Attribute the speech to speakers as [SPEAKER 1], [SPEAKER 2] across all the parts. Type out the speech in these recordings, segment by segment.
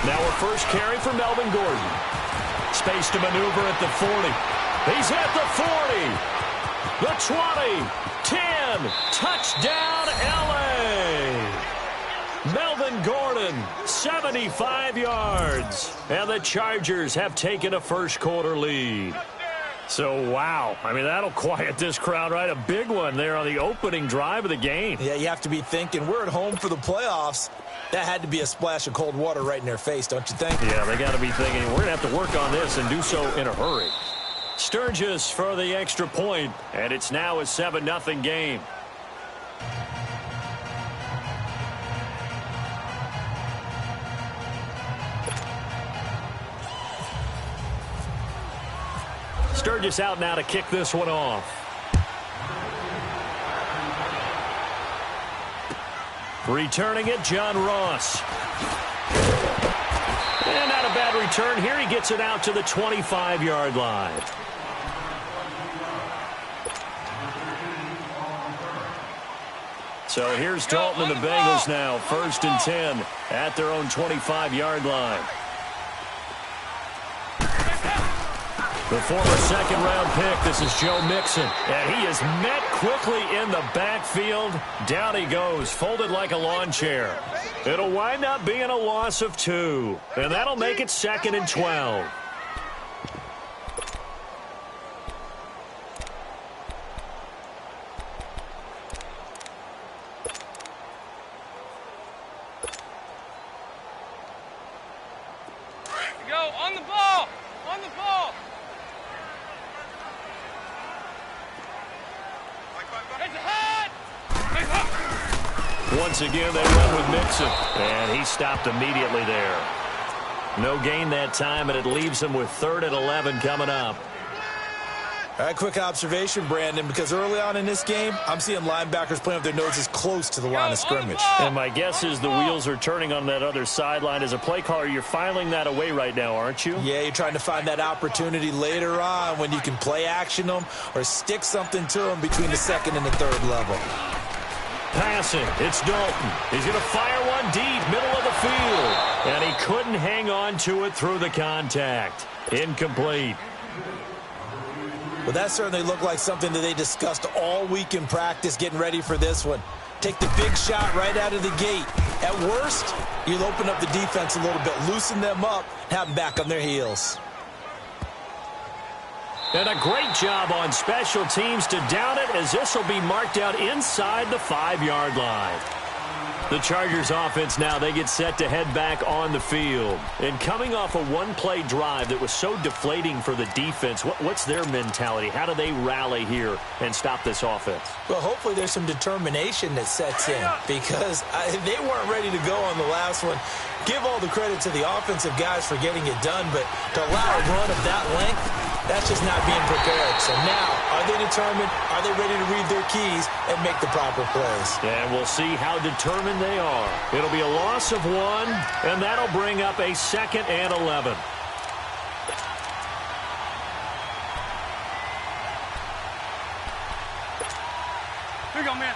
[SPEAKER 1] Now a first carry for Melvin Gordon. Space to maneuver at the 40. He's at the 40. The 20. 10. Touchdown, L.A. Melvin Gordon, 75 yards. And the Chargers have taken a first-quarter lead. So, wow. I mean, that'll quiet this crowd, right? A big one there on the opening drive of the game.
[SPEAKER 2] Yeah, you have to be thinking, we're at home for the playoffs. That had to be a splash of cold water right in their face, don't you think?
[SPEAKER 1] Yeah, they got to be thinking, we're going to have to work on this and do so in a hurry. Sturgis for the extra point, and it's now a 7-0 game. Sturgis out now to kick this one off. Returning it, John Ross. And not a bad return here. He gets it out to the 25-yard line. So here's Dalton and the Bengals now. 1st and 10 at their own 25-yard line. The former second-round pick, this is Joe Mixon. And he is met quickly in the backfield. Down he goes, folded like a lawn chair. It'll wind up being a loss of 2. And that'll make it 2nd and 12.
[SPEAKER 3] Go, on the ball! On the ball!
[SPEAKER 1] Once again, they run with Mixon. And he stopped immediately there. No gain that time, and it leaves him with 3rd and 11 coming up.
[SPEAKER 2] All right, quick observation, Brandon, because early on in this game, I'm seeing linebackers playing with their noses close to the line of scrimmage.
[SPEAKER 1] And my guess is the wheels are turning on that other sideline. As a play caller, you're filing that away right now, aren't you?
[SPEAKER 2] Yeah, you're trying to find that opportunity later on when you can play action them or stick something to them between the 2nd and the 3rd level.
[SPEAKER 1] Passing, it's Dalton. He's going to fire one deep, middle of the field. And he couldn't hang on to it through the contact. Incomplete.
[SPEAKER 2] Well, that certainly looked like something that they discussed all week in practice getting ready for this one. Take the big shot right out of the gate. At worst, you'll open up the defense a little bit, loosen them up, have them back on their heels.
[SPEAKER 1] And a great job on special teams to down it, as this will be marked out inside the 5-yard line. The Chargers offense now, they get set to head back on the field. And coming off a one-play drive that was so deflating for the defense, what's their mentality? How do they rally here and stop this offense?
[SPEAKER 2] Well, hopefully there's some determination that sets in, because they weren't ready to go on the last one. Give all the credit to the offensive guys for getting it done, but to allow a run of that length, that's just not being prepared. So now, are they determined? Are they ready to read their keys and make the proper plays?
[SPEAKER 1] And we'll see how determined they are. It'll be a loss of 1, and that'll bring up a 2nd and 11.
[SPEAKER 3] Here you go, man.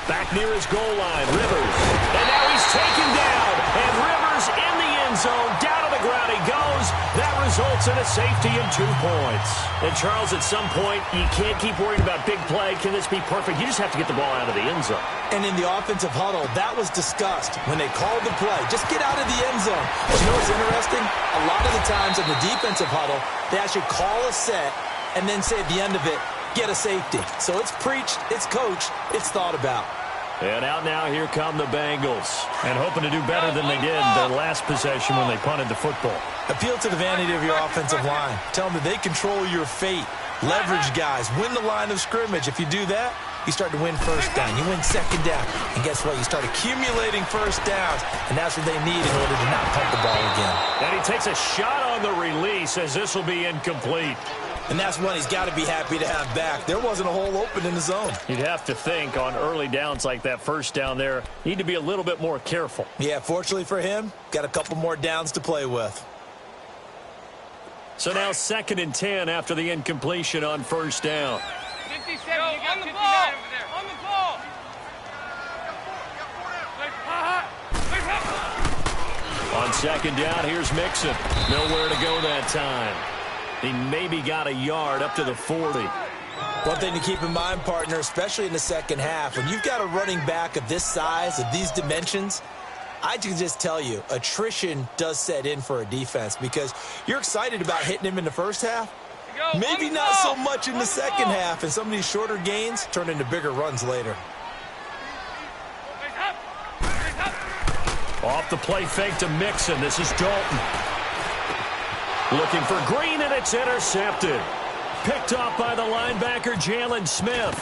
[SPEAKER 1] Back near his goal line, Rivers. And now he's taken down. And Rivers in the end zone. Down to the ground he goes. That results in a safety and 2 points. And Charles, at some point, you can't keep worrying about big play. Can this be perfect? You just have to get the ball out of the end zone.
[SPEAKER 2] And in the offensive huddle, that was discussed when they called the play. Just get out of the end zone. But you know what's interesting? A lot of the times in the defensive huddle, they actually call a set and then say at the end of it, get a safety. So it's preached, it's coached, it's thought about.
[SPEAKER 1] And out now, here come the Bengals. And hoping to do better than they did their last possession when they punted the football.
[SPEAKER 2] Appeal to the vanity of your offensive line. Tell them that they control your fate. Leverage guys. Win the line of scrimmage. If you do that, you start to win first down. You win second down. And guess what? You start accumulating first downs. And that's what they need in order to not punt the ball again.
[SPEAKER 1] And he takes a shot on the release, as this will be incomplete.
[SPEAKER 2] And that's one he's got to be happy to have back. There wasn't a hole open in the zone.
[SPEAKER 1] You'd have to think on early downs like that first down there, need to be a little bit more careful.
[SPEAKER 2] Yeah, fortunately for him, got a couple more downs to play with.
[SPEAKER 1] So now 2nd and 10 after the incompletion on first down.
[SPEAKER 3] 57, you got 59 over there. On the ball.
[SPEAKER 1] On 2nd down, here's Mixon. Nowhere to go that time. He maybe got a yard up to the 40.
[SPEAKER 2] One thing to keep in mind, partner, especially in the second half, when you've got a running back of this size, of these dimensions, I can just tell you, attrition does set in for a defense because you're excited about hitting him in the first half. Maybe not so much in the second half, and some of these shorter gains turn into bigger runs later.
[SPEAKER 1] Off the play fake to Mixon. This is Dalton. Looking for Green, and it's intercepted. Picked off by the linebacker, Jalen Smith.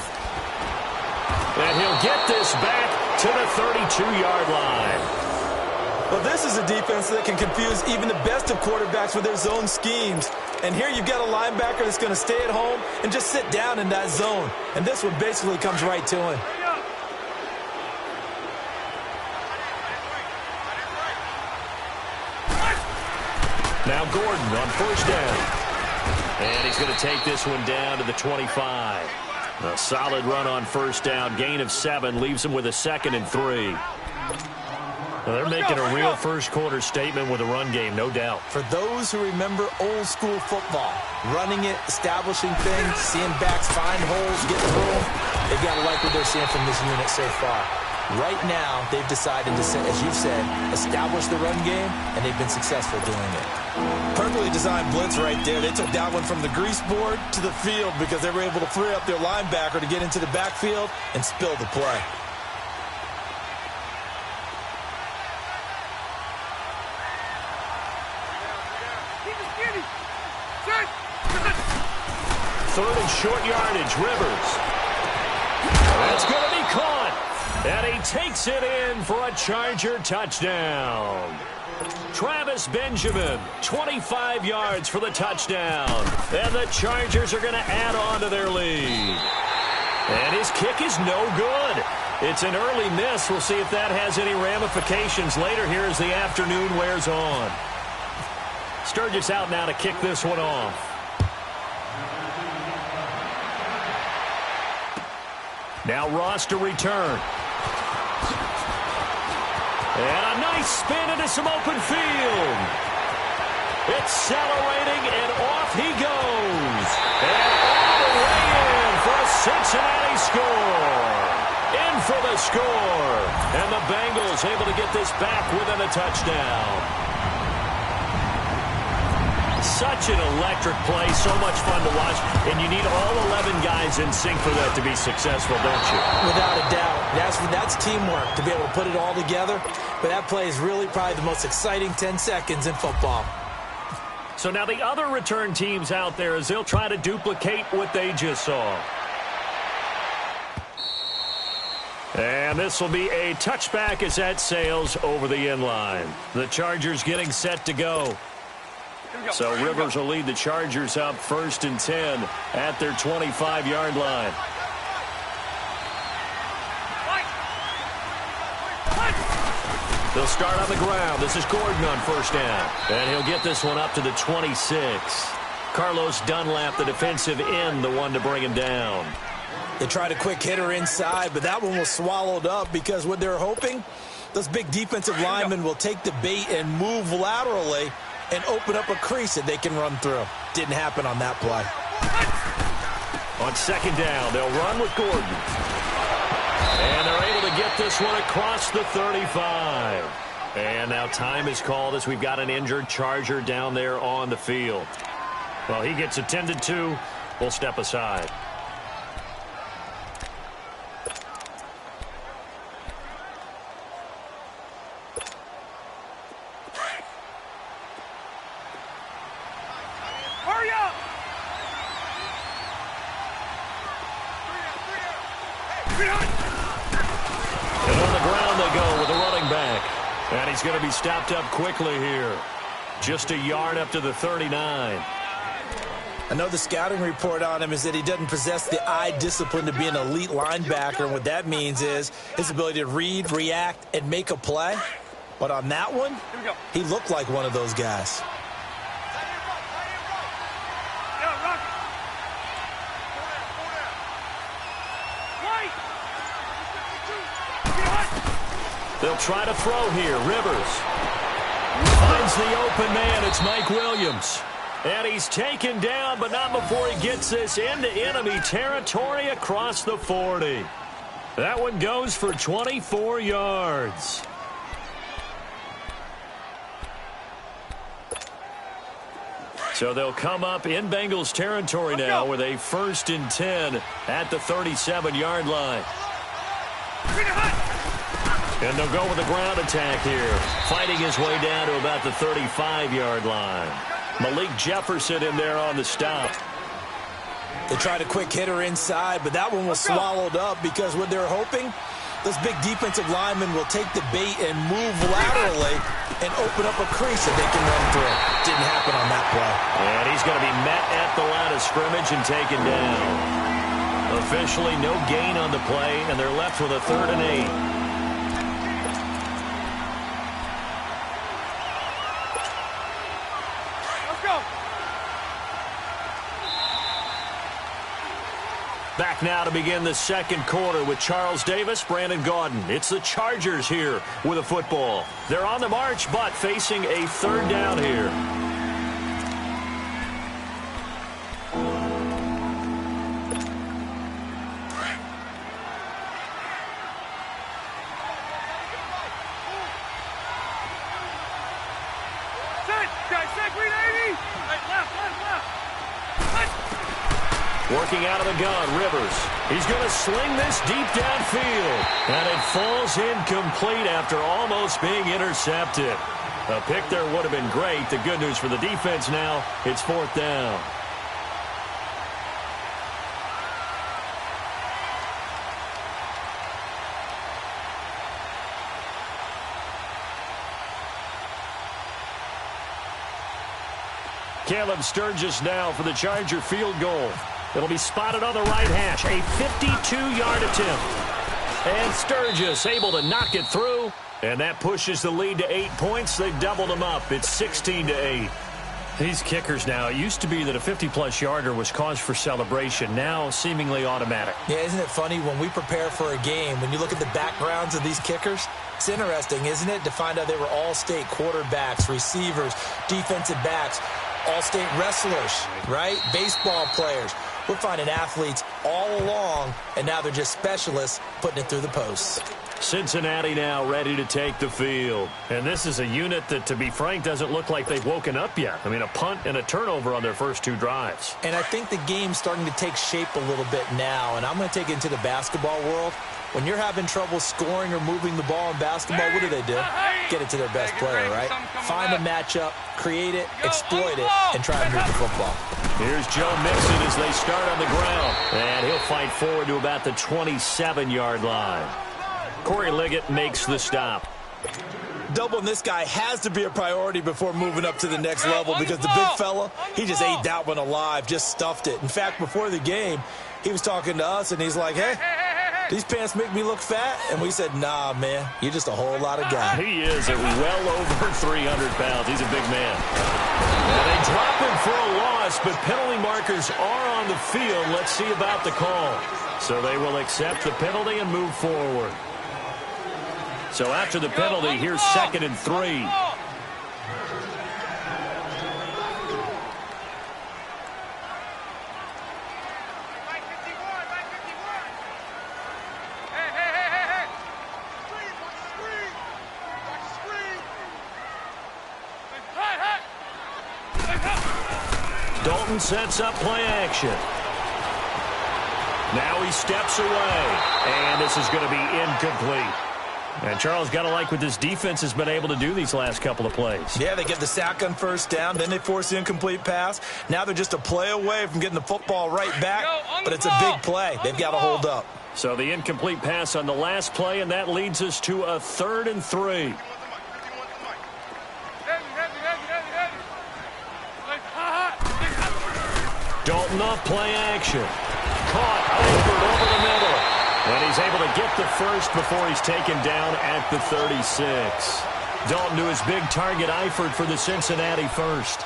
[SPEAKER 1] And he'll get this back to the 32-yard line.
[SPEAKER 2] Well, this is a defense that can confuse even the best of quarterbacks with their zone schemes. And here you've got a linebacker that's going to stay at home and just sit down in that zone. And this one basically comes right to him.
[SPEAKER 1] Now Gordon on first down. And he's going to take this one down to the 25. A solid run on first down. Gain of 7 leaves him with a 2nd and 3. Well, they're making a real first-quarter statement with a run game, no doubt.
[SPEAKER 2] For those who remember old-school football, running it, establishing things, seeing backs find holes, get through them, they've got to like what they're seeing from this unit so far. Right now, they've decided to, as you said, establish the run game, and they've been successful doing it. Perfectly designed blitz right there. They took that one from the grease board to the field because they were able to free up their linebacker to get into the backfield and spill the play.
[SPEAKER 1] Third and short yardage, Rivers. That's going to be caught. And he takes it in for a Charger touchdown. Travis Benjamin, 25 yards for the touchdown. And the Chargers are going to add on to their lead. And his kick is no good. It's an early miss. We'll see if that has any ramifications later here as the afternoon wears on. Sturgis out now to kick this one off. Now Ross to return. And a nice spin into some open field. Accelerating, and off he goes. And all the way in for a Cincinnati score. In for the score. And the Bengals able to get this back within a touchdown. Such an electric play, so much fun to watch, and you need all 11 guys in sync for that to be successful, don't you?
[SPEAKER 2] Without a doubt. That's teamwork, to be able to put it all together. But that play is really probably the most exciting 10 seconds in football.
[SPEAKER 1] So now the other return teams out there as they'll try to duplicate what they just saw. And this will be a touchback as that sails over the end line. The Chargers getting set to go. So Rivers will lead the Chargers up 1st and 10 at their 25-yard line. They'll start on the ground. This is Gordon on first down. And he'll get this one up to the 26. Carlos Dunlap, the defensive end, the one to bring him down.
[SPEAKER 2] They tried a quick hitter inside, but that one was swallowed up because what they're hoping, those big defensive linemen will take the bait and move laterally and open up a crease that they can run through. Didn't happen on that play.
[SPEAKER 1] On 2nd down, they'll run with Gordon. And they're able to get this one across the 35. And now time is called as we've got an injured Charger down there on the field. Well, he gets attended to. We'll step aside. And on the ground they go with a running back. And he's going to be stopped up quickly here. Just a yard up to the 39.
[SPEAKER 2] I know the scouting report on him is that he doesn't possess the eye discipline to be an elite linebacker, and what that means is his ability to read, react, and make a play. But on that one, he looked like one of those guys.
[SPEAKER 1] They'll try to throw here. Rivers finds the open man. It's Mike Williams. And he's taken down, but not before he gets this into enemy territory across the 40. That one goes for 24 yards. So they'll come up in Bengals territory now with a 1st and 10 at the 37-yard line. And they'll go with a ground attack here, fighting his way down to about the 35-yard line. Malik Jefferson in there on the stop.
[SPEAKER 2] They tried a quick hitter inside, but that one was swallowed up because what they're hoping, those big defensive linemen will take the bait and move laterally and open up a crease that they can run through. Didn't happen on that play.
[SPEAKER 1] And he's going to be met at the line of scrimmage and taken down. Officially no gain on the play, and they're left with a 3rd and 8. Back now to begin the 2nd quarter with Charles Davis, Brandon Gaudin. It's the Chargers here with a football. They're on the march, but facing a 3rd down here. Working out of the gun, Rivers. He's going to sling this deep downfield. And it falls incomplete after almost being intercepted. A pick there would have been great. The good news for the defense now, it's 4th down. Caleb Sturgis now for the Charger field goal. It'll be spotted on the right hash. A 52-yard attempt. And Sturgis able to knock it through. And that pushes the lead to 8 points. They've doubled them up. It's 16-8. These kickers now, it used to be that a 50-plus yarder was cause for celebration. Now seemingly automatic.
[SPEAKER 2] Yeah, isn't it funny when we prepare for a game, when you look at the backgrounds of these kickers, it's interesting, isn't it, to find out they were all-state quarterbacks, receivers, defensive backs, all-state wrestlers, right? Baseball players. We're finding athletes all along, and now they're just specialists putting it through the posts.
[SPEAKER 1] Cincinnati now ready to take the field. And this is a unit that, to be frank, doesn't look like they've woken up yet. I mean, a punt and a turnover on their first 2 drives.
[SPEAKER 2] And I think the game's starting to take shape a little bit now, and I'm going to take it into the basketball world. When you're having trouble scoring or moving the ball in basketball, what do? Get it to their best player, right? Find a matchup, create it, exploit it, and try and move the football.
[SPEAKER 1] Here's Joe Mixon as they start on the ground. And he'll fight forward to about the 27-yard line. Corey Liggett makes the stop.
[SPEAKER 2] Doubling this guy has to be a priority before moving up to the next level because the big fella, he just ate that one alive, just stuffed it. In fact, before the game, he was talking to us, and he's like, hey, these pants make me look fat? And we said, nah, man, you're just a whole lot of guy.
[SPEAKER 1] He is at well over 300 pounds. He's a big man. And they drop him for a loss, but penalty markers are on the field. Let's see about the call. So they will accept the penalty and move forward. So after the penalty, here's 2nd and 3. Dalton sets up play action. Now he steps away, and this is going to be incomplete. And Charles, got to like what this defense has been able to do these last couple of plays.
[SPEAKER 2] Yeah, they get the sack on 1st down, then they force the incomplete pass. Now they're just a play away from getting the football right back, but it's a big play. They've got to hold up.
[SPEAKER 1] So the incomplete pass on the last play, and that leads us to a 3rd and 3. Dalton off play action. Caught Eifert over the middle. And he's able to get the first before he's taken down at the 36. Dalton to his big target, Eifert, for the Cincinnati first.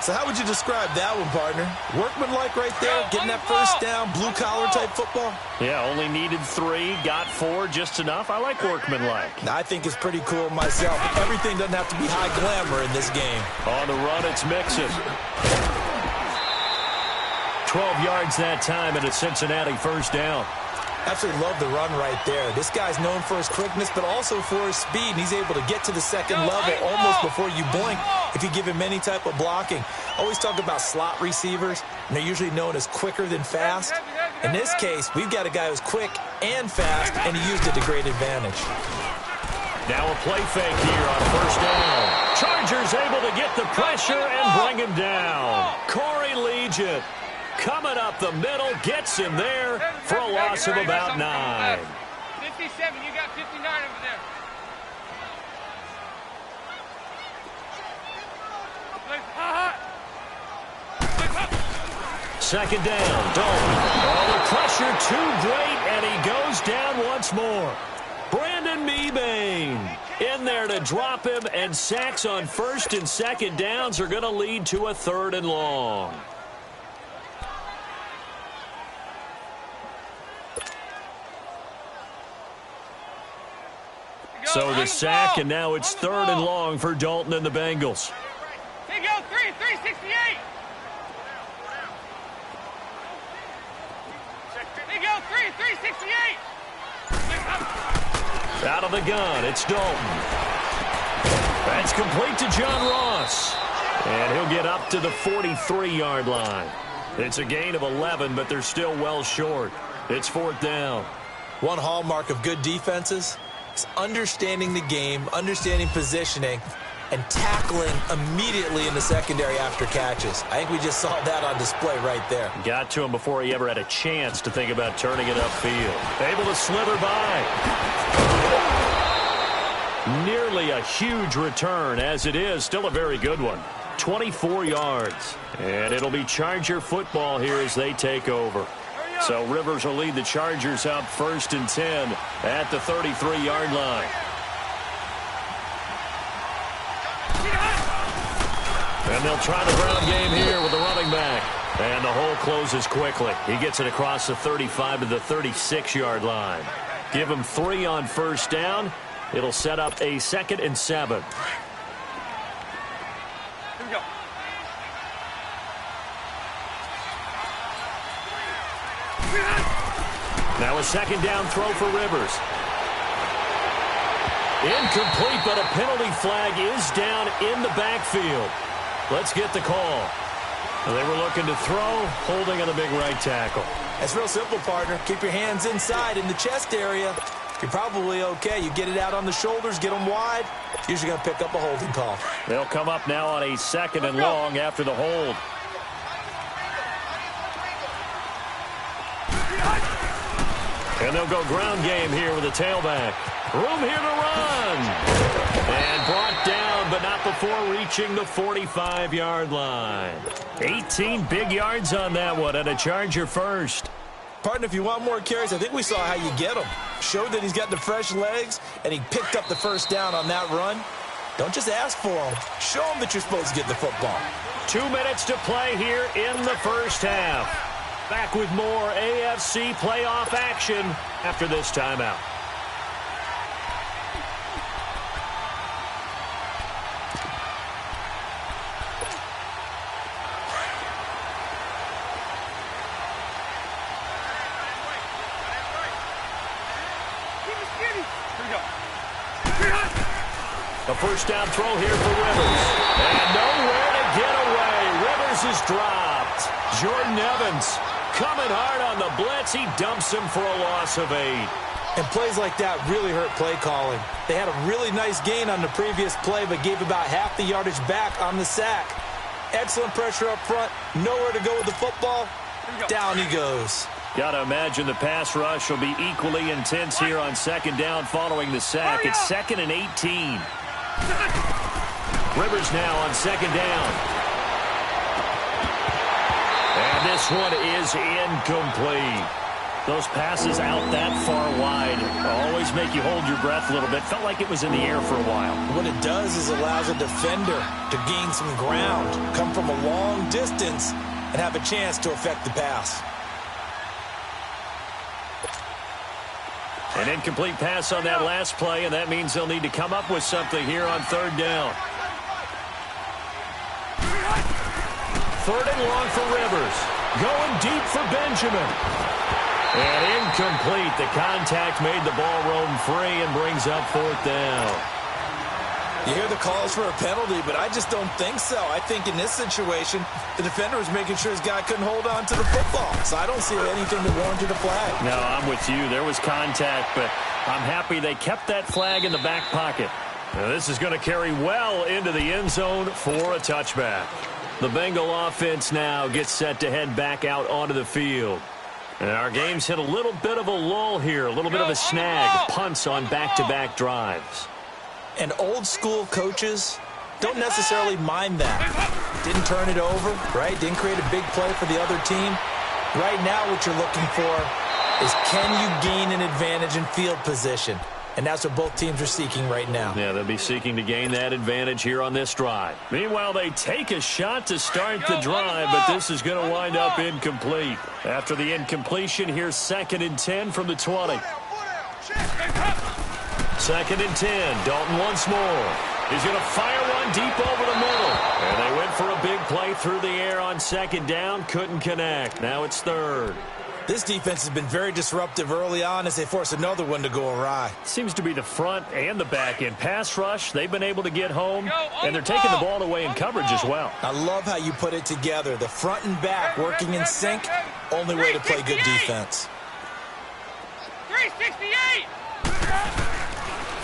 [SPEAKER 2] So how would you describe that one, partner? Workmanlike right there, getting that first down, blue-collar type football?
[SPEAKER 1] Yeah, only needed 3, got 4, just enough. I like workmanlike.
[SPEAKER 2] I think it's pretty cool myself. Everything doesn't have to be high glamour in this game.
[SPEAKER 1] On the run, it's Mixon. 12 yards that time and a Cincinnati first down.
[SPEAKER 2] Absolutely love the run right there. This guy's known for his quickness, but also for his speed. And he's able to get to the second level almost before you blink if you give him any type of blocking. Always talk about slot receivers, and they're usually known as quicker than fast. In this case, we've got a guy who's quick and fast, and he used it to great advantage.
[SPEAKER 1] Now a play fake here on first down. Chargers able to get the pressure and bring him down. Corey Legion coming up the middle, gets him there for a loss of about 9.
[SPEAKER 3] 57, you got 59 over there.
[SPEAKER 1] Second down, Dalton. Oh, the pressure too great, and he goes down once more. Brandon Mebane in there to drop him, and sacks on first and second downs are going to lead to a 3rd and long. So the sack, and now it's 3rd and long for Dalton and the Bengals.
[SPEAKER 3] Here you go, 368. Here you go, 368.
[SPEAKER 1] Out of the gun, it's Dalton. That's complete to John Ross. And he'll get up to the 43-yard line. It's a gain of 11, but they're still well short. It's 4th down.
[SPEAKER 2] One hallmark of good defenses is understanding the game, understanding positioning, and tackling immediately in the secondary after catches. I think we just saw that on display right there.
[SPEAKER 1] Got to him before he ever had a chance to think about turning it upfield. Able to slither by. Nearly a huge return, as it is. Still a very good one. 24 yards. And it'll be Charger football here as they take over. So Rivers will lead the Chargers up 1st and 10 at the 33-yard line. And they'll try the ground game here with the running back. And the hole closes quickly. He gets it across the 35 to the 36-yard line. Give him 3 on first down. It'll set up a 2nd and 7.
[SPEAKER 3] Here we go.
[SPEAKER 1] Now a 2nd down throw for Rivers. Incomplete, but a penalty flag is down in the backfield. Let's get the call. They were looking to throw, holding on a big right tackle.
[SPEAKER 2] It's real simple, partner. Keep your hands inside in the chest area. You're probably okay. You get it out on the shoulders, get them wide. Usually going to pick up a holding call.
[SPEAKER 1] They'll come up now on a 2nd and long after the hold. And they'll go ground game here with a tailback. Room here to run. And brought down, but not before reaching the 45-yard line. 18 big yards on that one, and a Charger first.
[SPEAKER 2] Partner, if you want more carries, I think we saw how you get them. Showed that he's got the fresh legs, and he picked up the first down on that run. Don't just ask for them. Show them that you're supposed to get the football.
[SPEAKER 1] 2 minutes to play here in the first half. Back with more AFC playoff action after this timeout. A first down throw here for Rivers. And nowhere to get away. Rivers is dropped. Jordan Evans coming hard on the blitz. He dumps him for a loss of 8.
[SPEAKER 2] And plays like that really hurt play calling. They had a really nice gain on the previous play, but gave about half the yardage back on the sack. Excellent pressure up front. Nowhere to go with the football. Down he goes.
[SPEAKER 1] Got to imagine the pass rush will be equally intense here on 2nd down following the sack. It's 2nd and 18. Rivers now on 2nd down. And this one is incomplete. Those passes out that far wide always make you hold your breath a little bit. Felt like it was in the air for a while.
[SPEAKER 2] What it does is allows a defender to gain some ground, come from a long distance, and have a chance to affect the pass.
[SPEAKER 1] An incomplete pass on that last play, and that means they'll need to come up with something here on third down. Third and long for Rivers. Going deep for Benjamin. And incomplete. The contact made the ball roam free and brings up fourth down.
[SPEAKER 2] You hear the calls for a penalty, but I just don't think so. I think in this situation, the defender was making sure his guy couldn't hold on to the football. So I don't see anything that warranted a flag.
[SPEAKER 1] No, I'm with you. There was contact, but I'm happy they kept that flag in the back pocket. Now, this is going to carry well into the end zone for a touchback. The Bengal offense now gets set to head back out onto the field. And our game's hit a little bit of a lull here, a little bit of a snag, punts on back-to-back drives.
[SPEAKER 2] And old-school coaches don't necessarily mind that. Didn't turn it over, right? Didn't create a big play for the other team. Right now what you're looking for is can you gain an advantage in field position? And that's what both teams are seeking right now.
[SPEAKER 1] Yeah, they'll be seeking to gain that advantage here on this drive. Meanwhile, they take a shot to start the drive, but this is going to wind up incomplete. After the incompletion, here's 2nd and 10 from the 20. 2nd and 10. Dalton once more. He's going to fire one deep over the middle. And they went for a big play through the air on 2nd down. Couldn't connect. Now it's 3rd.
[SPEAKER 2] This defense has been very disruptive early on as they force another one to go awry.
[SPEAKER 1] Seems to be the front and the back end. Pass rush, they've been able to get home, and they're taking the ball away in coverage as well.
[SPEAKER 2] I love how you put it together. The front and back working in sync, only way to play good defense.
[SPEAKER 3] 368!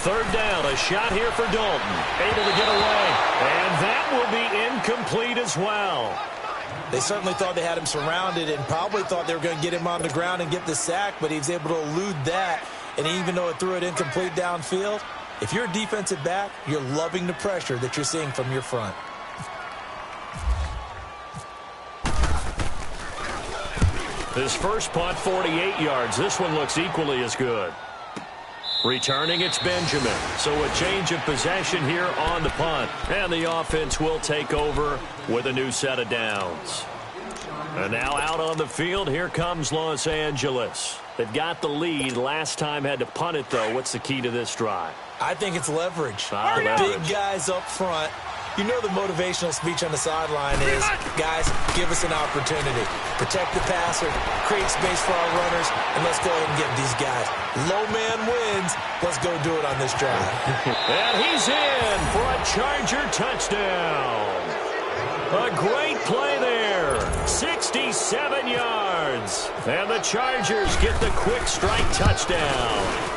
[SPEAKER 1] 3rd down, a shot here for Dalton. Able to get away, and that will be incomplete as well.
[SPEAKER 2] They certainly thought they had him surrounded and probably thought they were going to get him on the ground and get the sack, but he was able to elude that. And even though it threw it incomplete downfield, if you're a defensive back, you're loving the pressure that you're seeing from your front.
[SPEAKER 1] This first punt, 48 yards. This one looks equally as good. Returning, it's Benjamin. So a change of possession here on the punt. And the offense will take over with a new set of downs. And now out on the field, here comes Los Angeles. They've got the lead. Last time had to punt it, though. What's the key to this drive?
[SPEAKER 2] I think it's leverage.
[SPEAKER 1] Leverage.
[SPEAKER 2] Big guys up front. You know the motivational speech on the sideline is, guys, give us an opportunity. Protect the passer, create space for our runners, and let's go ahead and give these guys. Low man wins. Let's go do it on this drive.
[SPEAKER 1] And he's in for a Charger touchdown. A great play there. 67 yards. And the Chargers get the quick strike touchdown.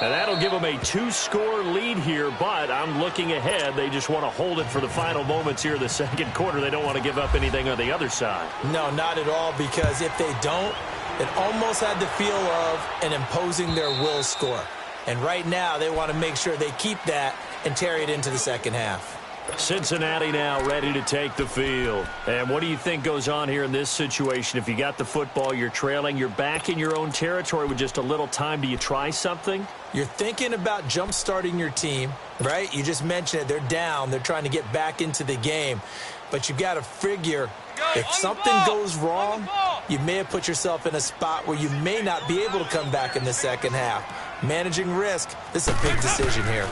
[SPEAKER 1] And that'll give them a 2-score lead here, but I'm looking ahead. They just want to hold it for the final moments here in the second quarter. They don't want to give up anything on the other side.
[SPEAKER 2] No, not at all, because if they don't, it almost had the feel of an imposing their will score. And right now, they want to make sure they keep that and carry it into the second half.
[SPEAKER 1] Cincinnati now ready to take the field. And what do you think goes on here in this situation? If you got the football, you're trailing, you're back in your own territory with just a little time. Do you try something?
[SPEAKER 2] You're thinking about jump-starting your team, right? You just mentioned it. They're down. They're trying to get back into the game. But you've got to figure if something goes wrong, you may have put yourself in a spot where you may not be able to come back in the second half. Managing risk, this is a big decision here.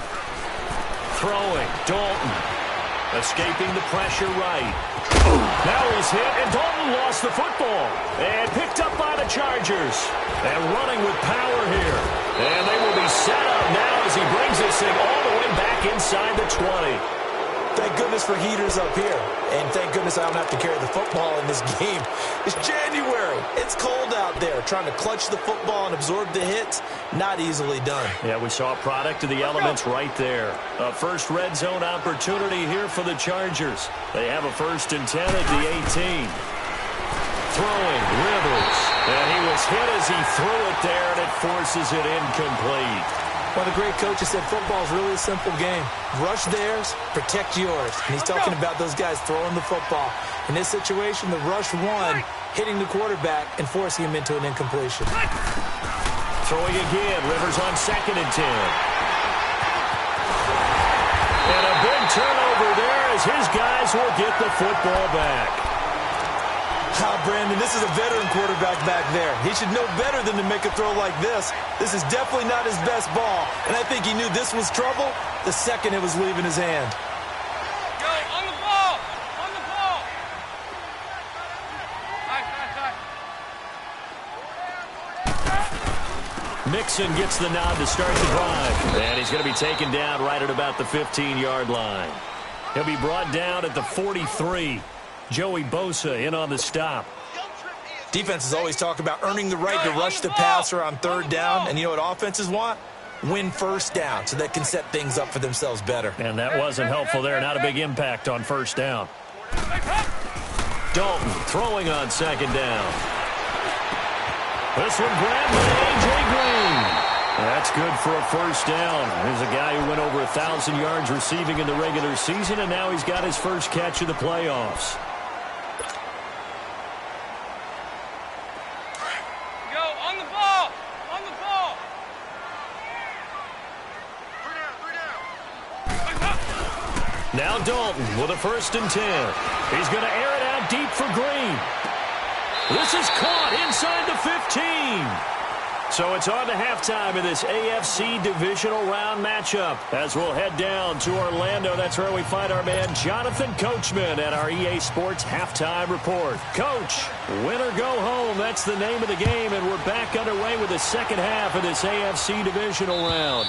[SPEAKER 1] Throwing, Dalton. Escaping the pressure right. Now he's hit, and Dalton lost the football. And picked up by the Chargers. And running with power here. And they will be set up now as he brings this thing all the way back inside the 20.
[SPEAKER 2] Thank goodness for heaters up here. And thank goodness I don't have to carry the football in this game. It's January. It's cold out there. Trying to clutch the football and absorb the hits, not easily done.
[SPEAKER 1] Yeah, we saw a product of the elements right there. A first red zone opportunity here for the Chargers. They have a 1st and 10 at the 18. Throwing, Rivers. And he was hit as he threw it there, and it forces it incomplete.
[SPEAKER 2] One of the great coaches said football is really a simple game. Rush theirs, protect yours. And he's talking about those guys throwing the football. In this situation, the rush one, hitting the quarterback and forcing him into an incompletion.
[SPEAKER 1] Throwing again, Rivers on 2nd and 10. And a big turnover there as his guys will get the football back.
[SPEAKER 2] Brandon, this is a veteran quarterback back there. He should know better than to make a throw like this. This is definitely not his best ball, and I think he knew this was trouble the second it was leaving his hand.
[SPEAKER 3] Go, on the ball! On the ball!
[SPEAKER 1] Mixon gets the nod to start the drive, and he's going to be taken down right at about the 15-yard line. He'll be brought down at the 43. Joey Bosa in on the stop.
[SPEAKER 2] Defenses always talk about earning the right to rush the passer on 3rd down, and you know what offenses want? Win 1st down so they can set things up for themselves better.
[SPEAKER 1] And that wasn't helpful there. Not a big impact on 1st down. Dalton throwing on 2nd down. This one grabbed by A.J. Green. That's good for a 1st down. There's a guy who went over 1,000 yards receiving in the regular season, and now he's got his first catch of the playoffs. Now Dalton with a 1st and 10. He's going to air it out deep for Green. This is caught inside the 15. So it's on to halftime in this AFC divisional round matchup. As we'll head down to Orlando, that's where we find our man Jonathan Coachman at our EA Sports Halftime Report. Coach, win or go home, that's the name of the game, and we're back underway with the second half of this AFC divisional round.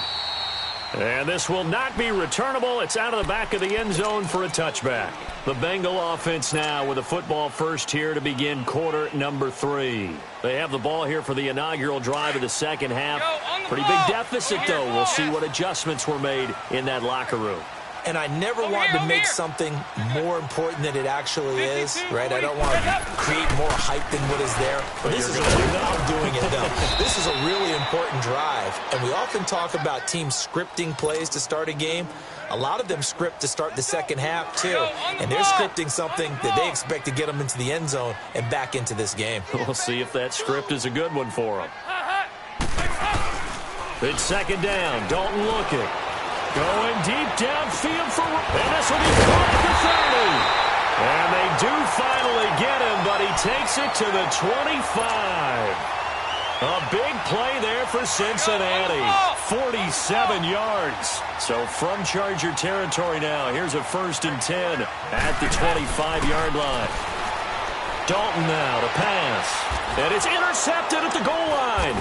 [SPEAKER 1] And this will not be returnable. It's out of the back of the end zone for a touchback. The Bengal offense now with a football first here to begin quarter number 3. They have the ball here for the inaugural drive of the second half. Pretty big deficit, though. We'll see what adjustments were made in that locker room.
[SPEAKER 2] And I never want to make something more important than it actually is, right? I don't want to create more hype than what is there. But this is I'm doing it, though. This is a really important drive. And we often talk about teams scripting plays to start a game. A lot of them script to start the second half, too. And they're scripting something that they expect to get them into the end zone and back into this game.
[SPEAKER 1] We'll see if that script is a good one for them. It's 2nd down. Dalton looking. Going deep downfield for... And this will be caught at the 30. And they do finally get him, but he takes it to the 25. A big play there for Cincinnati. 47 yards. So from Charger territory now, here's a 1st and 10 at the 25-yard line. Dalton now to pass. And it's intercepted at the goal line.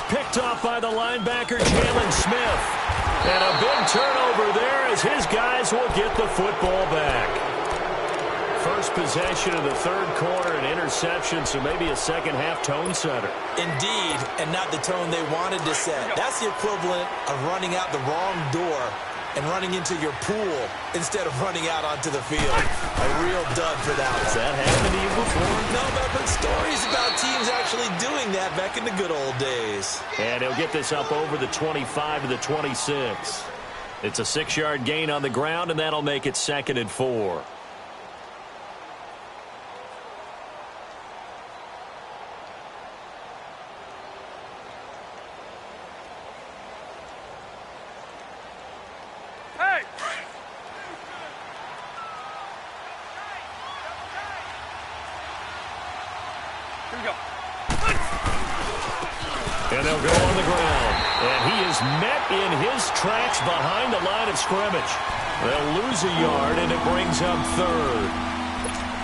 [SPEAKER 1] Picked off by the linebacker, Jalen Smith. And a big turnover there as his guys will get the football back. First possession of the 3rd quarter, an interception, so maybe a second-half tone setter.
[SPEAKER 2] Indeed, and not the tone they wanted to set. That's the equivalent of running out the wrong door and running into your pool instead of running out onto the field. A real dud for that one.
[SPEAKER 1] Has that happened to you before?
[SPEAKER 2] No, but I've heard stories about teams actually doing that back in the good old days.
[SPEAKER 1] And he'll get this up over the 25 to the 26. It's a 6-yard gain on the ground, and that'll make it 2nd and 4. And they'll go on the ground. And he is met in his tracks behind the line of scrimmage. They'll lose a yard, and it brings up 3rd.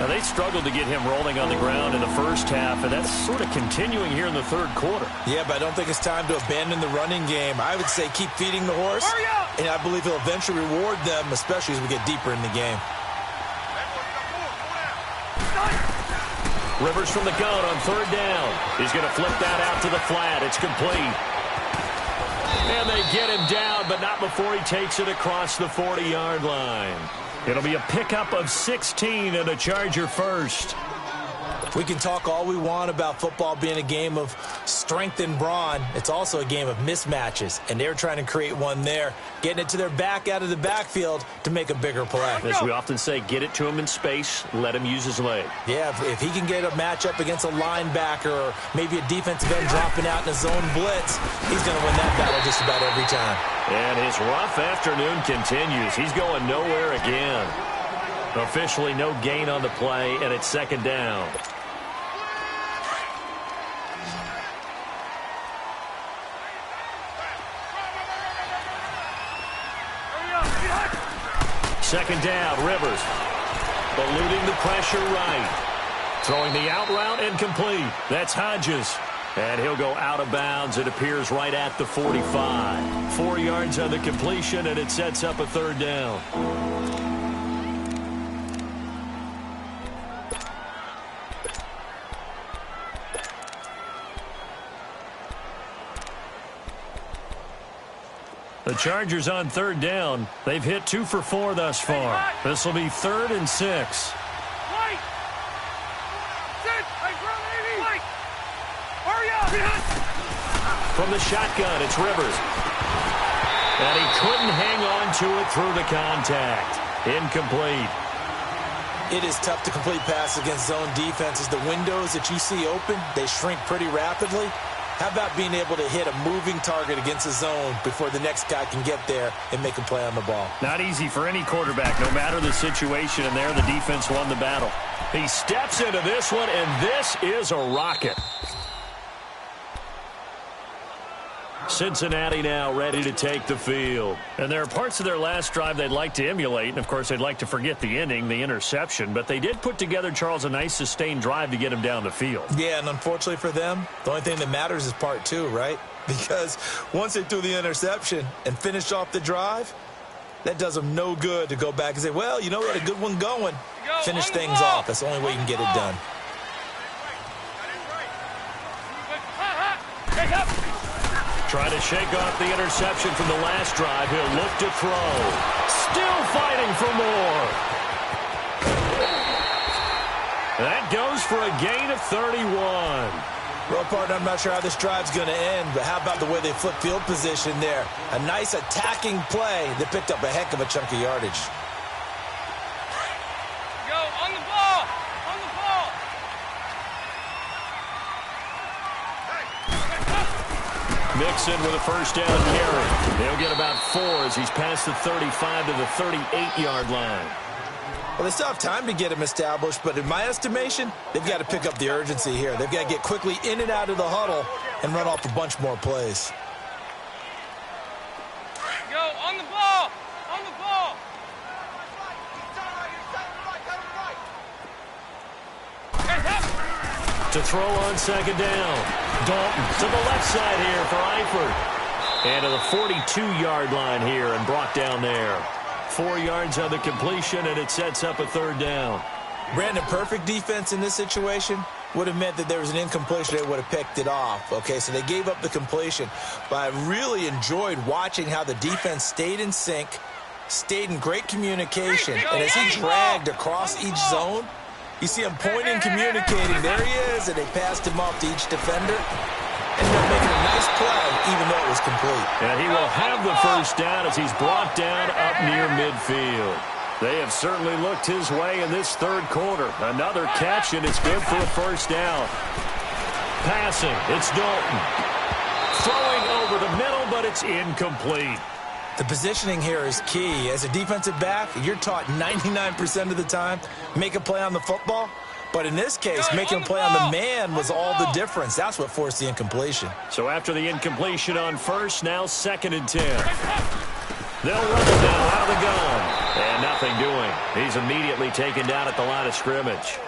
[SPEAKER 1] Now, they struggled to get him rolling on the ground in the first half, and that's sort of continuing here in the 3rd quarter.
[SPEAKER 2] Yeah, but I don't think it's time to abandon the running game. I would say keep feeding the horse, and I believe he'll eventually reward them, especially as we get deeper in the game.
[SPEAKER 1] Rivers from the gun on 3rd down. He's going to flip that out to the flat. It's complete. And they get him down, but not before he takes it across the 40-yard line. It'll be a pickup of 16 and a Charger first.
[SPEAKER 2] We can talk all we want about football being a game of strength and brawn. It's also a game of mismatches, and they're trying to create one there, getting it to their back out of the backfield to make a bigger play.
[SPEAKER 1] As we often say, get it to him in space, let him use his leg.
[SPEAKER 2] Yeah, if he can get a matchup against a linebacker or maybe a defensive end dropping out in a zone blitz, he's going to win that battle just about every time.
[SPEAKER 1] And his rough afternoon continues. He's going nowhere again. Officially no gain on the play, and it's second down. Second down, Rivers. Eluding the pressure right. Throwing the out route incomplete. That's Hodges. And he'll go out of bounds. It appears right at the 45. 4 yards on the completion, and it sets up a third down. The Chargers on third down. They've hit 2 for 4 thus far. This will be 3rd and 6. From the shotgun, it's Rivers. And he couldn't hang on to it through the contact. Incomplete.
[SPEAKER 2] It is tough to complete passes against zone defenses. The windows that you see open, they shrink pretty rapidly. How about being able to hit a moving target against a zone before the next guy can get there and make a play on the ball?
[SPEAKER 1] Not easy for any quarterback, no matter the situation, and there the defense won the battle. He steps into this one, and this is a rocket. Cincinnati now ready to take the field. And there are parts of their last drive they'd like to emulate, and of course they'd like to forget the inning, the interception, but they did put together, Charles, a nice sustained drive to get him down the field.
[SPEAKER 2] Yeah, and unfortunately for them, the only thing that matters is part 2, right? Because once they threw the interception and finished off the drive, that does them no good to go back and say, well, you know, we had a good one going. Finish things off. That's the only way you can get it done.
[SPEAKER 1] Trying to shake off the interception from the last drive. He'll look to throw. Still fighting for more. That goes for a gain of 31.
[SPEAKER 2] Well, partner, I'm not sure how this drive's going to end, but how about the way they flip field position there? A nice attacking play that picked up a heck of a chunk of yardage.
[SPEAKER 3] Go, on the ball! On the ball!
[SPEAKER 1] Mixon with a first down carry. He'll get about 4 as he's past the 35 to the 38-yard line.
[SPEAKER 2] Well, they still have time to get him established, but in my estimation, they've got to pick up the urgency here. They've got to get quickly in and out of the huddle and run off a bunch more plays.
[SPEAKER 3] Go, on the ball! On the ball!
[SPEAKER 1] To throw on second down. Dalton to the left side here for Eifert. And to the 42-yard line here and brought down there. 4 yards on the completion, and it sets up a third down.
[SPEAKER 2] Brandon, perfect defense in this situation would have meant that there was an incompletion. They would have picked it off. Okay, so they gave up the completion. But I really enjoyed watching how the defense stayed in sync, stayed in great communication. And as he dragged across each zone, you see him pointing, communicating. There he is, and they passed him off to each defender. Ended up making a nice play, even though it was complete.
[SPEAKER 1] And he will have the first down as he's brought down up near midfield. They have certainly looked his way in this third quarter. Another catch, and it's good for a first down. Passing, it's Dalton. Throwing over the middle, but it's incomplete.
[SPEAKER 2] The positioning here is key. As a defensive back, you're taught 99% of the time, make a play on the football. But in this case, making a play on the man was all the difference. That's what forced the incompletion.
[SPEAKER 1] So after the incompletion on first, now 2nd and 10. They'll run it now out of the gun. And nothing doing. He's immediately taken down at the line of scrimmage.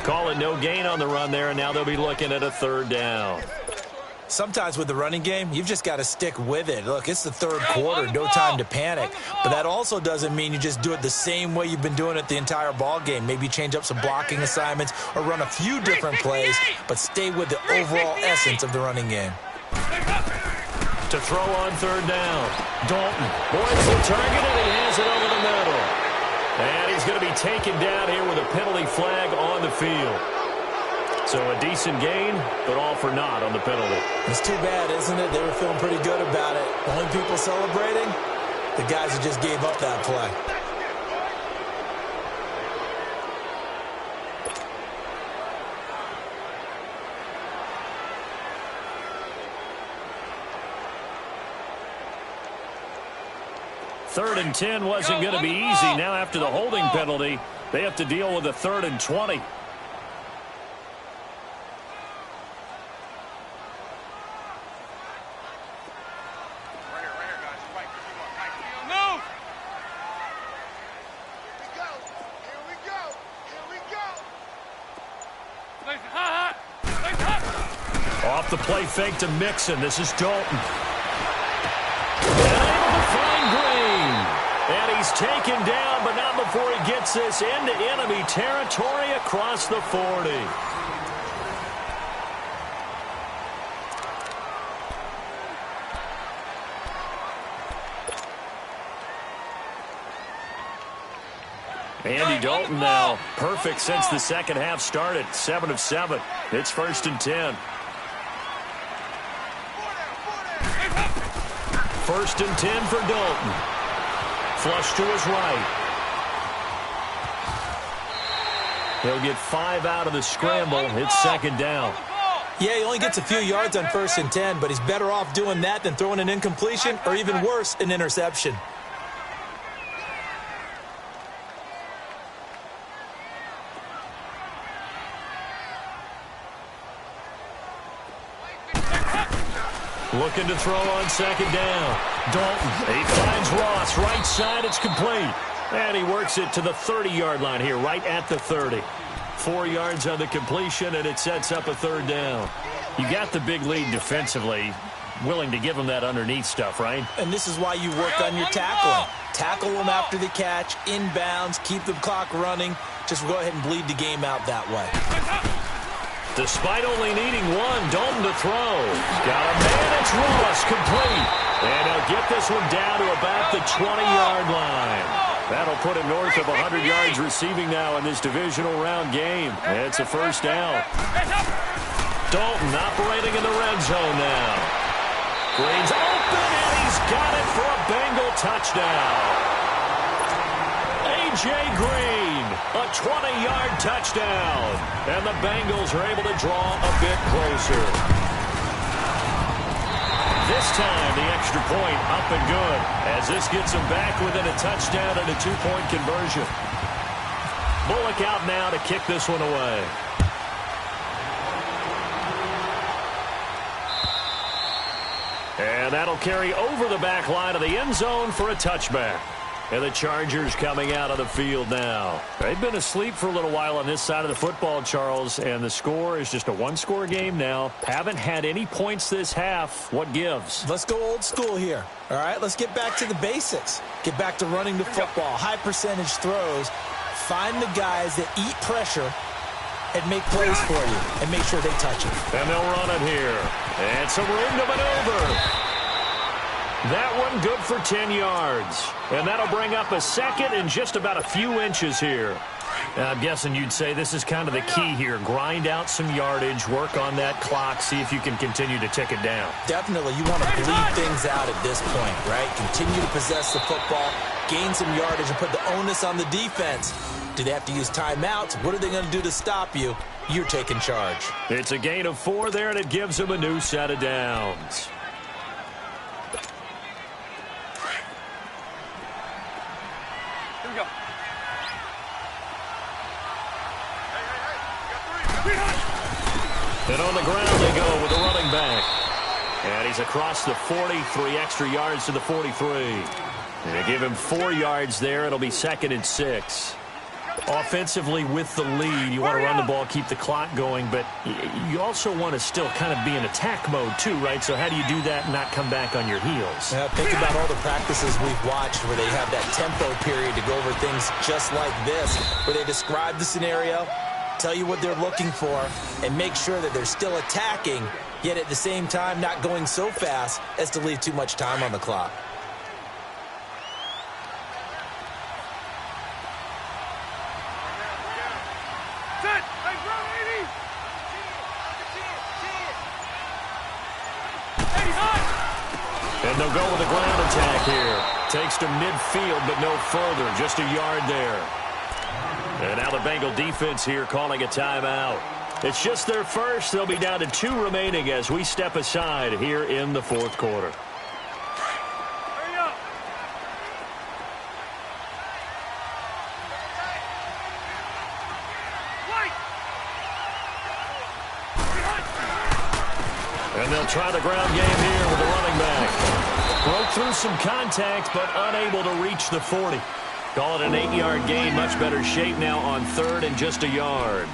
[SPEAKER 1] Call it no gain on the run there, and now they'll be looking at a third down.
[SPEAKER 2] Sometimes with the running game, you've just got to stick with it. Look, it's the third quarter, no time to panic. But that also doesn't mean you just do it the same way you've been doing it the entire ball game. Maybe change up some blocking assignments or run a few different plays, but stay with the overall essence of the running game.
[SPEAKER 1] To throw on third down. Dalton points the target, and he has it over the middle. And he's going to be taken down here with a penalty flag on the field. So a decent gain, but all for naught on the penalty.
[SPEAKER 2] It's too bad, isn't it? They were feeling pretty good about it. Only people celebrating, the guys who just gave up that play.
[SPEAKER 1] Third and 10 wasn't going to be easy. Now after the holding penalty, they have to deal with a 3rd and 20. Off the play fake to Mixon. This is Dalton. And he's taken down, but not before he gets this into enemy territory across the 40. Andy Dalton now perfect since the second half started. 7 of 7. It's 1st and 10. 1st and 10 for Dalton. Flush to his right. He'll get 5 out of the scramble. It's 2nd down.
[SPEAKER 2] Yeah, he only gets a few yards on 1st and 10, but he's better off doing that than throwing an incompletion or even worse, an interception.
[SPEAKER 1] Looking to throw on 2nd down. Dalton, he finds Ross. Right side, it's complete. And he works it to the 30-yard line here, right at the 30. 4 yards on the completion, and it sets up a 3rd down. You got the big lead defensively. Willing to give him that underneath stuff, right?
[SPEAKER 2] And this is why you work on your tackling. Tackle them after the catch, inbounds, keep the clock running. Just go ahead and bleed the game out that way.
[SPEAKER 1] Despite only needing 1, Dalton to throw. Got a man, it's Ross, complete. And he'll get this one down to about the 20-yard line. That'll put him north of 100 yards receiving now in this divisional round game. It's a 1st down. Dalton operating in the red zone now. Green's open, and he's got it for a Bengal touchdown. A.J. Green, a 20-yard touchdown. And the Bengals are able to draw a bit closer. This time, the extra point up and good, as this gets them back within a touchdown and a 2-point conversion. Bullock out now to kick this one away. And that'll carry over the back line of the end zone for a touchback. And the Chargers coming out of the field now. They've been asleep for a little while on this side of the football, Charles, and the score is just a 1-score game now. Haven't had any points this half. What gives?
[SPEAKER 2] Let's go old school here. All right, let's get back to the basics. Get back to running the football, high percentage throws. Find the guys that eat pressure and make plays for you and make sure they touch it.
[SPEAKER 1] And they'll run it here. And some room to maneuver. That one good for 10 yards. And that'll bring up a 2nd and just about a few inches here. I'm guessing you'd say this is kind of the key here. Grind out some yardage, work on that clock, see if you can continue to tick it down.
[SPEAKER 2] Definitely. You want to bleed things out at this point, right? Continue to possess the football, gain some yardage, and put the onus on the defense. Do they have to use timeouts? What are they going to do to stop you? You're taking charge.
[SPEAKER 1] It's a gain of 4 there, and it gives them a new set of downs. And on the ground they go with the running back. And he's across the 40, 3 extra yards to the 43. They give him 4 yards there. It'll be 2nd and 6. Offensively with the lead, you want to run the ball, keep the clock going, but you also want to still kind of be in attack mode too, right? So how do you do that and not come back on your heels?
[SPEAKER 2] Yeah, think about all the practices we've watched where they have that tempo period to go over things just like this, where they describe the scenario, tell you what they're looking for, and make sure that they're still attacking, yet at the same time not going so fast as to leave too much time on the clock.
[SPEAKER 1] And they'll go with a ground attack here. Takes to midfield, but no further. Just a yard there. And now the Bengal defense here calling a timeout. It's just their first. They'll be down to 2 remaining as we step aside here in the fourth quarter.
[SPEAKER 3] Hurry up.
[SPEAKER 1] And they'll try the ground game here with the running back. Broke through some contact, but unable to reach the 40. Call it an 8-yard gain. Much better shape now on 3rd and just a yard.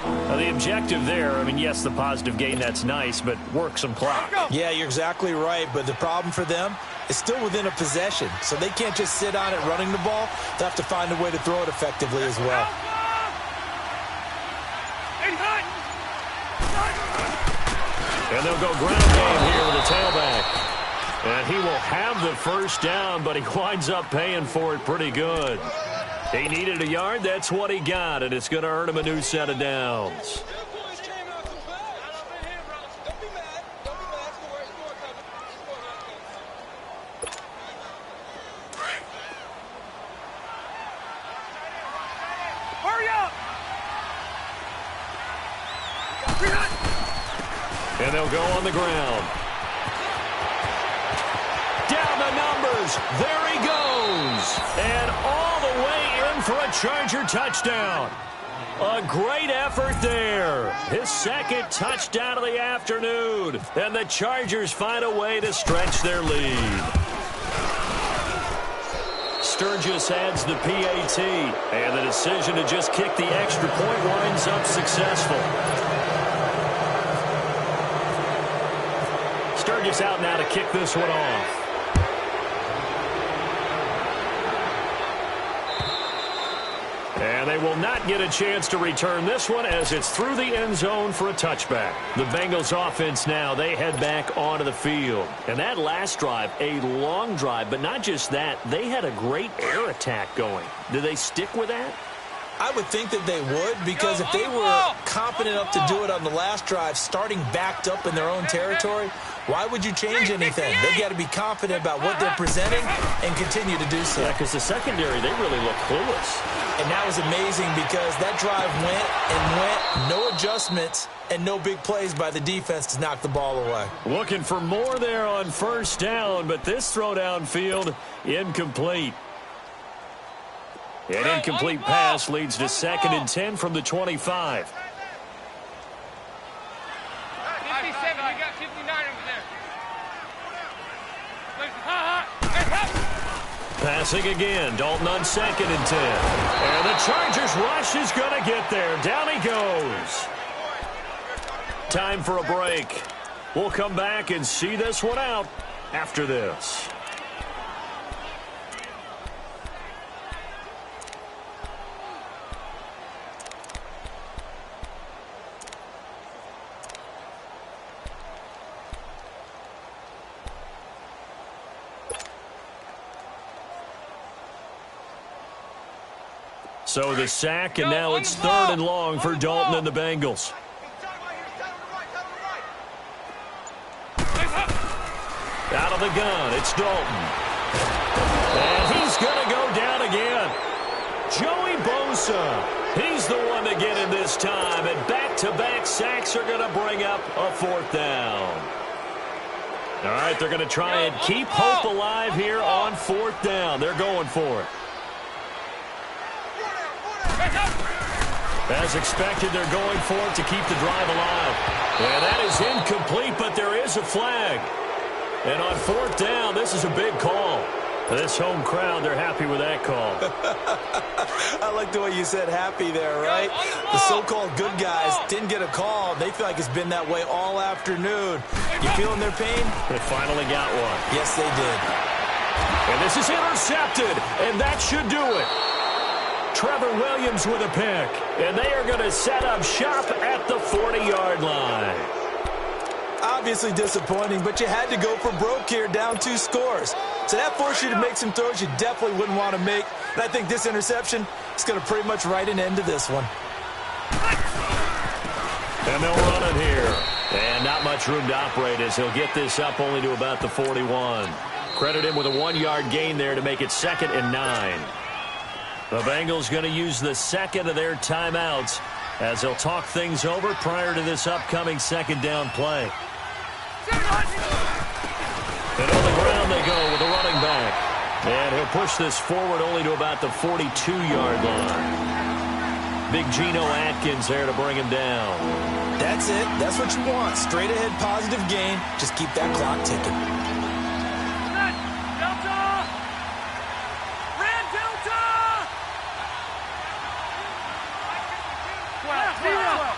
[SPEAKER 1] Now the objective there, I mean, yes, the positive gain, that's nice, but work some clock.
[SPEAKER 2] Yeah, you're exactly right, but the problem for them is still within a possession, so they can't just sit on it running the ball. They'll have to find a way to throw it effectively as well.
[SPEAKER 1] And they'll go ground game here with a tailback. And he will have the first down, but he winds up paying for it pretty good. He needed a yard. That's what he got, and it's going to earn him a new set of downs.
[SPEAKER 3] Hurry up!
[SPEAKER 1] And they'll go on the ground. Down the numbers. There he goes. And all the way in for a Charger touchdown. A great effort there. His second touchdown of the afternoon. And the Chargers find a way to stretch their lead. Sturgis adds the PAT. And the decision to just kick the extra point winds up successful. Sturgis out now to kick this one off. And they will not get a chance to return this one as it's through the end zone for a touchback. The Bengals offense now, they head back onto the field. And that last drive, a long drive, but not just that, they had a great air attack going. Do they stick with that?
[SPEAKER 2] I would think that they would, because if they were competent enough to do it on the last drive, starting backed up in their own territory, why would you change anything? They got to be confident about what they're presenting and continue to do so.
[SPEAKER 1] Yeah, because the secondary, they really look clueless.
[SPEAKER 2] And that was amazing because that drive went and went, no adjustments and no big plays by the defense to knock the ball away.
[SPEAKER 1] Looking for more there on first down, but this throw downfield incomplete. An incomplete pass leads to 2nd and 10 from the 25.
[SPEAKER 3] 57, you got 59 over there.
[SPEAKER 1] Passing again, Dalton on 2nd and 10. And the Chargers rush is going to get there. Down he goes. Time for a break. We'll come back and see this one out after this. So the sack, and now it's 3rd and long for Dalton and the Bengals. Out of the gun, it's Dalton. And he's going to go down again. Joey Bosa, he's the one to get in this time, and back-to-back sacks are going to bring up a 4th down. All right, they're going to try and keep hope alive here on 4th down. They're going for it. As expected, they're going for it to keep the drive alive. And that is incomplete, but there is a flag. And on 4th down, this is a big call. This home crowd, they're happy with that call.
[SPEAKER 2] I like the way you said happy there, right? The so-called good guys didn't get a call. They feel like it's been that way all afternoon. You feeling their pain?
[SPEAKER 1] They finally got one.
[SPEAKER 2] Yes, they did.
[SPEAKER 1] And this is intercepted, and that should do it. Trevor Williams with a pick, and they are going to set up shop at the 40-yard line.
[SPEAKER 2] Obviously disappointing, but you had to go for broke here, down 2 scores. So that forced you to make some throws you definitely wouldn't want to make. And I think this interception is going to pretty much write an end to this one.
[SPEAKER 1] And they'll run it here. And not much room to operate as he'll get this up only to about the 41. Credit him with a 1-yard gain there to make it 2nd and 9. The Bengals going to use the second of their timeouts as they'll talk things over prior to this upcoming 2nd down play. And on the ground they go with a running back. And he'll push this forward only to about the 42-yard line. Big Geno Atkins there to bring him down.
[SPEAKER 2] That's it. That's what you want. Straight ahead positive gain. Just keep that clock ticking.
[SPEAKER 3] Delta! Red Delta! 12.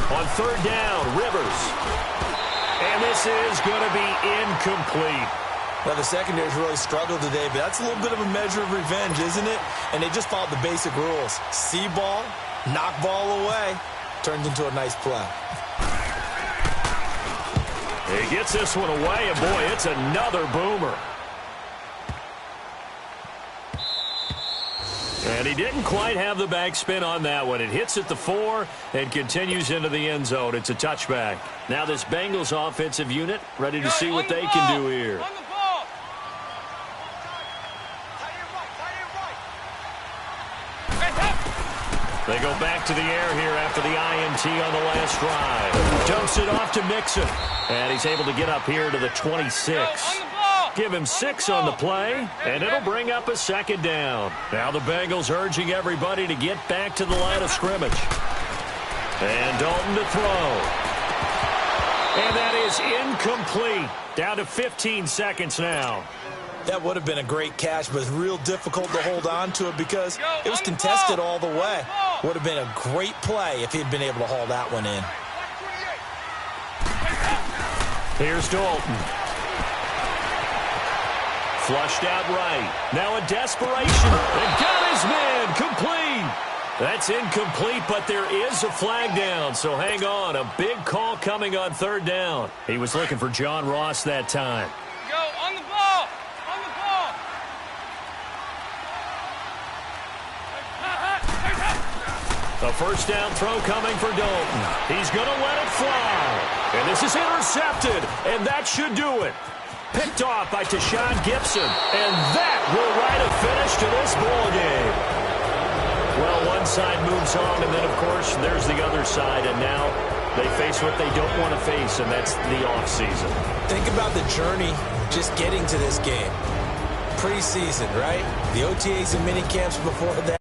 [SPEAKER 1] On 3rd down, Rivers. And this is going to be incomplete.
[SPEAKER 2] Well, the secondary's really struggled today, but that's a little bit of a measure of revenge, isn't it? And they just followed the basic rules. See ball, knock ball away. Turns into a nice play.
[SPEAKER 1] He gets this one away, and boy, it's another boomer. And he didn't quite have the backspin on that one. It hits at the 4 and continues into the end zone. It's a touchback. Now this Bengals offensive unit ready to see what they can do here.
[SPEAKER 3] On the ball!
[SPEAKER 1] They go back to the air here after the INT on the last drive. Dumps it off to Mixon. And he's able to get up here to the 26. Give him 6 on the play, and it'll bring up a 2nd down. Now the Bengals urging everybody to get back to the line of scrimmage. And Dalton to throw. And that is incomplete. Down to 15 seconds now.
[SPEAKER 2] That would have been a great catch, but it's real difficult to hold on to it because it was contested all the way. Would have been a great play if he'd been able to haul that one in.
[SPEAKER 1] Here's Dalton. Flushed out right. Now a desperation. And got his man. Complete. That's incomplete, but there is a flag down. So hang on. A big call coming on 3rd down. He was looking for John Ross that time.
[SPEAKER 3] Go on the ball! On the ball!
[SPEAKER 1] A 1st down throw coming for Dalton. He's going to let it fly. And this is intercepted. And that should do it. Picked off by Tashawn Gibson. And that will write a finish to this ball game. Well, one side moves on, and then, of course, there's the other side. And now they face what they don't want to face, and that's the offseason.
[SPEAKER 2] Think about the journey just getting to this game. Preseason, right? The OTAs and mini camps before that.